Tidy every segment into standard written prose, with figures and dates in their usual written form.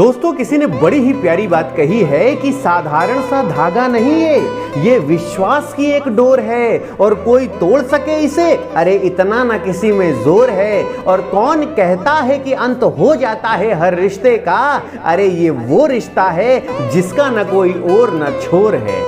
दोस्तों, किसी ने बड़ी ही प्यारी बात कही है कि साधारण सा धागा नहीं है, ये विश्वास की एक डोर है और कोई तोड़ सके इसे, अरे इतना ना किसी में जोर है। और कौन कहता है कि अंत हो जाता है हर रिश्ते का, अरे ये वो रिश्ता है जिसका न कोई और न छोर है।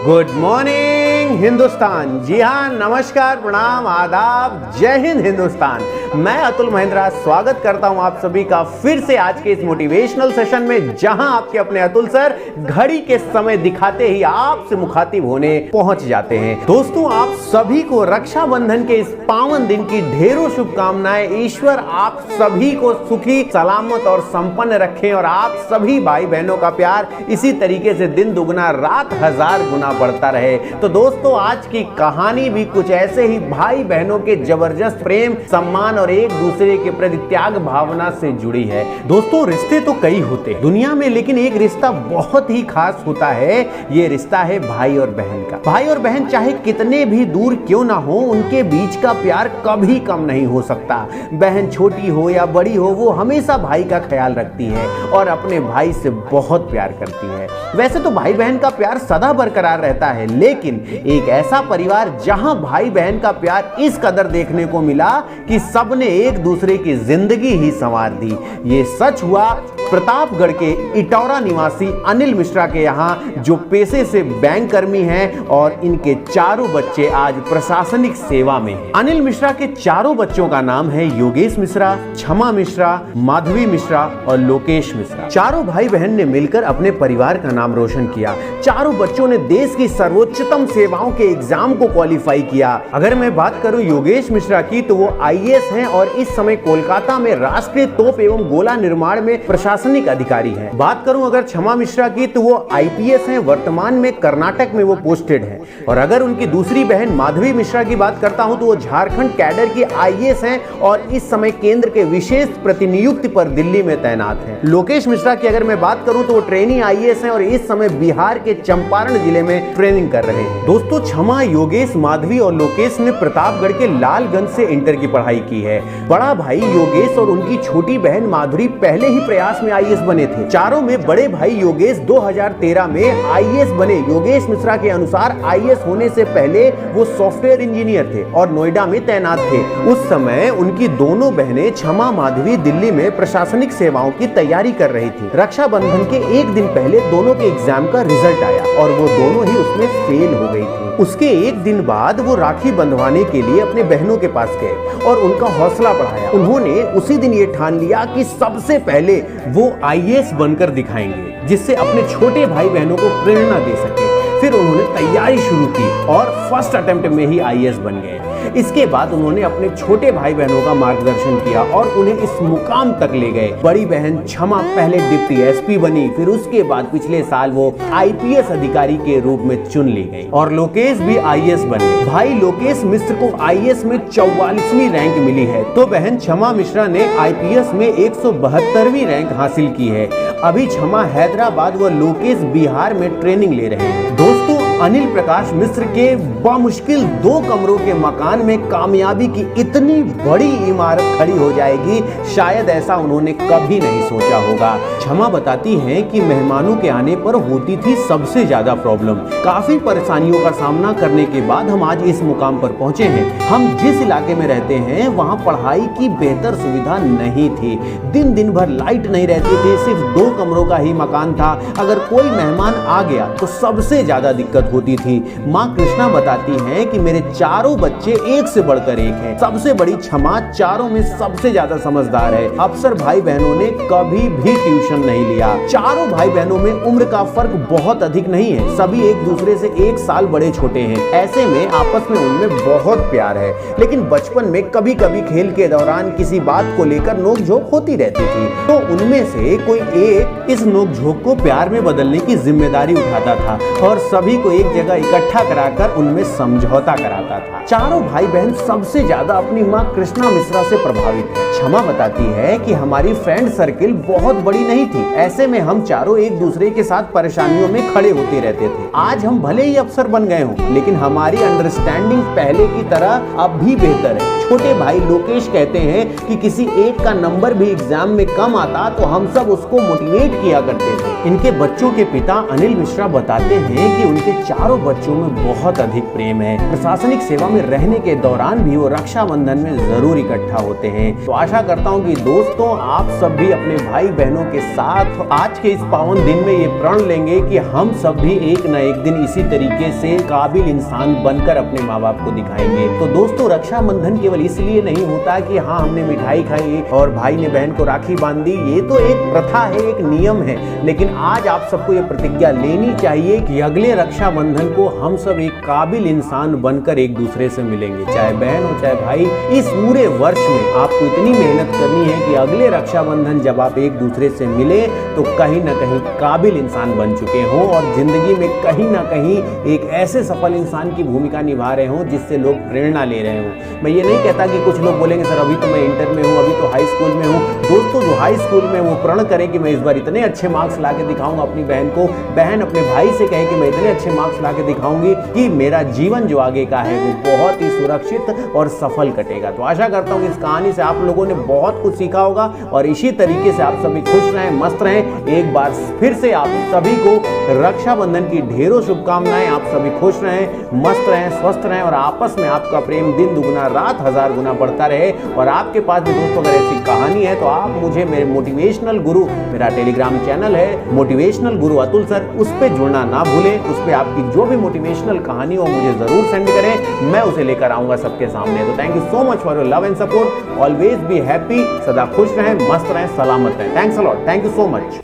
Good morning Hindustan. जी हाँ, नमस्कार, प्रणाम, आदाब, जय हिंद हिंदुस्तान। मैं अतुल महेंद्रा स्वागत करता हूं आप सभी का फिर से आज के इस मोटिवेशनल सेशन में, जहां आपके अपने अतुल सर घड़ी के समय दिखाते ही आपसे मुखातिब होने पहुंच जाते हैं। दोस्तों, आप सभी को रक्षाबंधन के इस पावन दिन की ढेरों शुभकामनाएं। ईश्वर आप सभी को सुखी, सलामत और संपन्न रखें और आप सभी भाई बहनों का प्यार इसी तरीके से दिन दुगना रात हजार गुना बढ़ता रहे। तो दोस्तों, आज की कहानी भी कुछ ऐसे ही भाई बहनों के जबरदस्त प्रेम, सम्मान और एक दूसरे के प्रति त्याग भावना से जुड़ी है। दोस्तों, रिश्ते तो कई होते हैं दुनिया में, लेकिन एक रिश्ता बहुत ही खास होता है। ये रिश्ता है भाई और बहन का। भाई और बहन चाहे कितने भी दूर क्यों ना हो, उनके बीच का प्यार कभी कम नहीं हो सकता। बहन छोटी हो या बड़ी हो, वो हमेशा भाई का ख्याल रखती है और अपने भाई से बहुत प्यार करती है। वैसे तो भाई बहन का प्यार सदा बरकरार रहता है, लेकिन एक ऐसा परिवार जहां भाई बहन का प्यार इस कदर देखने को मिला कि सबने एक दूसरे की जिंदगी ही संवार दी। ये सच हुआ प्रतापगढ़ के इटौरा निवासी अनिल मिश्रा के यहाँ, जो पेशे से बैंक कर्मी हैं और इनके चारों बच्चे आज प्रशासनिक सेवा में हैं। अनिल मिश्रा के चारों बच्चों का नाम है योगेश मिश्रा, क्षमा मिश्रा, माधवी मिश्रा और लोकेश मिश्रा। चारों भाई बहन ने मिलकर अपने परिवार का नाम रोशन किया। चारों बच्चों ने देश की सर्वोच्चतम सेवाओं के एग्जाम को क्वालिफाई किया। अगर मैं बात करूं योगेश मिश्रा की, तो वो IAS हैं और इस समय कोलकाता में राष्ट्रीय तोप एवं गोला निर्माण में प्रशासनिक अधिकारी हैं। बात करूं अगर क्षमा मिश्रा की, तो वो IPS हैं, वर्तमान में कर्नाटक में वो पोस्टेड हैं। और अगर उनकी दूसरी बहन माधवी मिश्रा की बात करता हूं, तो वो झारखंड कैडर की IAS हैं और इस समय केंद्र के विशेष प्रतिनियुक्ति पर दिल्ली में तैनात हैं। लोकेश मिश्रा की अगर मैं बात करूं, तो वो ट्रेनी IAS हैं और इस समय बिहार के चंपारण जिले में ट्रेनिंग कर रहे हैं। दोस्तों, क्षमा, योगेश, माधवी और लोकेश ने प्रतापगढ़ के लालगंज से इंटर की पढ़ाई की है। बड़ा भाई योगेश और उनकी छोटी बहन माधुरी पहले ही प्रयास में IAS बने थे। चारों में बड़े भाई योगेश 2013 में IAS बने। योगेश मिश्रा के अनुसार IAS होने से पहले वो सॉफ्टवेयर इंजीनियर थे और नोएडा में तैनात थे। उस समय उनकी दोनों बहनें क्षमा, माधवी दिल्ली में प्रशासनिक सेवाओं की तैयारी कर रही थी। रक्षाबंधन के एक दिन पहले दोनों के एग्जाम का रिजल्ट आया और वो दोनों ही उसमें फेल हो गई थी। उसके एक दिन बाद वो राखी बंधवाने के लिए अपने बहनों के पास गए और उनका हौसला बढ़ाया। उन्होंने उसी दिन ये ठान लिया कि सबसे पहले वो IAS बनकर दिखाएंगे, जिससे अपने छोटे भाई बहनों को प्रेरणा दे सके। फिर उन्होंने तैयारी शुरू की और फर्स्ट अटेम्प्ट में ही IAS बन गए। इसके बाद उन्होंने अपने छोटे भाई बहनों का मार्गदर्शन किया और उन्हें इस मुकाम तक ले गए। बड़ी बहन क्षमा पहले डिप्टी SP बनी, फिर उसके बाद पिछले साल वो IPS अधिकारी के रूप में चुन ली गई और लोकेश भी IAS बने। भाई लोकेश मिश्र को IAS में 44वीं रैंक मिली है, तो बहन क्षमा मिश्रा ने IPS में 172वीं रैंक हासिल की है। अभी क्षमा हैदराबाद व लोकेश बिहार में ट्रेनिंग ले रहे हैं। दोस्तों, अनिल प्रकाश मिश्र के बामुश्किल 2 कमरों के मकान में कामयाबी की इतनी बड़ी इमारत खड़ी हो जाएगी, शायद ऐसा उन्होंने कभी नहीं सोचा होगा। क्षमा बताती हैं कि मेहमानों के आने पर होती थी सबसे ज्यादा प्रॉब्लम। काफी परेशानियों का सामना करने के बाद हम आज इस मुकाम पर पहुंचे हैं। हम जिस इलाके में रहते हैं, वहां पढ़ाई की बेहतर सुविधा नहीं थी। दिन दिन भर लाइट नहीं रहती थी, सिर्फ 2 कमरों का ही मकान था। अगर कोई मेहमान आ गया तो सबसे ज्यादा दिक्कत होती थी। माँ कृष्णा बताती हैं कि मेरे चारों बच्चे एक से बढ़कर एक हैं। सबसे बड़ी क्षमा चारों में सबसे ज्यादा समझदार है। अफसर भाई बहनों ने कभी भी ट्यूशन नहीं लिया। चारों भाई बहनों में उम्र का फर्क बहुत अधिक नहीं है, सभी एक दूसरे से 1 साल बड़े छोटे हैं। ऐसे में आपस में उनमें बहुत प्यार है, लेकिन बचपन में कभी कभी खेल के दौरान किसी बात को लेकर नोकझोंक होती रहती थी, तो उनमें से कोई एक इस नोकझोंक को प्यार में बदलने की जिम्मेदारी उठाता था और सभी को एक जगह इकट्ठा कराकर उनमें समझौता कराता था। चारों भाई बहन सबसे ज्यादा अपनी माँ कृष्णा मिश्रा से प्रभावित है। क्षमा बताती है कि हमारी फ्रेंड सर्किल बहुत बड़ी नहीं थी, ऐसे में हम चारों एक दूसरे के साथ परेशानियों में खड़े होते रहते थे। आज हम भले ही अफसर बन गए हों, लेकिन हमारी अंडरस्टैंडिंग पहले की तरह अब भी बेहतर है। छोटे भाई लोकेश कहते हैं कि किसी एक का नंबर भी एग्जाम में कम आता तो हम सब उसको मोटिवेट किया करते थे। इनके बच्चों के पिता अनिल मिश्रा बताते हैं कि उनके चारों बच्चों में बहुत अधिक प्रेम है। प्रशासनिक सेवा में रहने के दौरान भी वो रक्षाबंधन में जरूर इकट्ठा होते हैं। तो आशा करता हूँ कि दोस्तों आप सब भी अपने भाई बहनों के साथ आज के इस पावन दिन में ये प्रण लेंगे कि हम सब भी एक न एक दिन इसी तरीके से काबिल इंसान बनकर अपने माँ बाप को दिखाएंगे। तो दोस्तों रक्षाबंधन केवल इसलिए नहीं होता कि हाँ हमने मिठाई खाई और भाई ने बहन को राखी बांध दी, ये तो एक प्रथा है, एक नियम है। लेकिन आज आप सबको ये प्रतिज्ञा लेनी चाहिए कि अगले रक्षाबंधन को हम सब एक काबिल इंसान बनकर एक दूसरे से मिलेंगे, चाहे बहन हो चाहे भाई। इस पूरे वर्ष में आपको इतनी मेहनत करनी है कि अगले रक्षाबंधन जब आप एक दूसरे से मिले तो कहीं ना कहीं काबिल इंसान बन चुके हों और जिंदगी में कहीं ना कहीं एक ऐसे सफल इंसान की भूमिका निभा रहे हों जिससे लोग प्रेरणा ले रहे हों। मैं ये नहीं कहता कि कुछ लोग बोलेंगे सर अभी तो मैं इंटर में हूँ, अभी तो हाई स्कूल में हूँ। दोस्तों जो हाई स्कूल में वो प्रण करें कि मैं इस बार इतने अच्छे मार्क्स ला के दिखाऊंगा अपनी बहन को, बहन अपने भाई से कहे कि मैं इतने अच्छे मार्क्स ला के दिखाऊंगी कि मेरा जीवन जो आगे का है वो बहुत ही सुरक्षित और सफल कटेगा। तो आशा करता हूँ कि इस कहानी से आप लोगों ने बहुत कुछ सीखा होगा और इसी तरीके से आप सभी खुश रहें, मस्त रहें। एक बार फिर से आप सभी को रक्षाबंधन की ढेरों शुभकामनाएं। आप सभी खुश रहें, मस्त रहें, स्वस्थ रहें और आपस में आपका प्रेम दिन दुगुना रात हजार गुना बढ़ता रहे। और आपके पास भी दोस्तों अगर ऐसी कहानी है तो आप मुझे मेरे मोटिवेशनल गुरु, मेरा टेलीग्राम चैनल है मोटिवेशनल गुरु अतुल सर, उस पर जुड़ना ना भूलें। उस पर आपकी जो भी मोटिवेशनल कहानी हो मुझे जरूर सेंड करें, मैं उसे लेकर आऊंगा सबके सामने। तो thank you so much for your love and support. Always be happy, सदा खुश रहें, मस्त रहें, सलामत रहें। Thanks a lot, thank you so much.